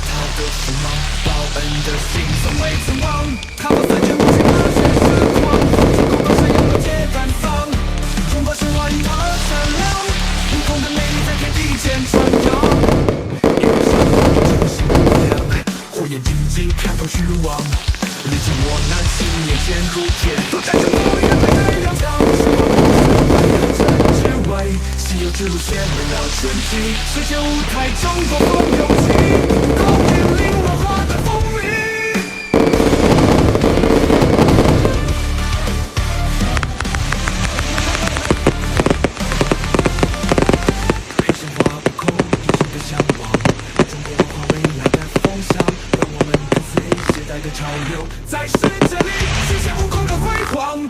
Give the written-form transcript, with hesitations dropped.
逃的时髦，报恩的心从未曾忘。看我三卷无情热血时光，天空高山有了铁板房，中国神话银河闪亮，不同的美丽在天地间传扬。一人生真心不亮，火眼金睛看透虚妄，历经磨难，信念坚如铁，都战胜我原来的洋场。时光不是万里之外，西游之路显微妙玄机，世界舞台中国风涌起，高引领我花的风雨。配鲜花不空，一心的向往，中国文化未来的风向，让我们跟随时代的潮流，在世界里实现无空的辉煌。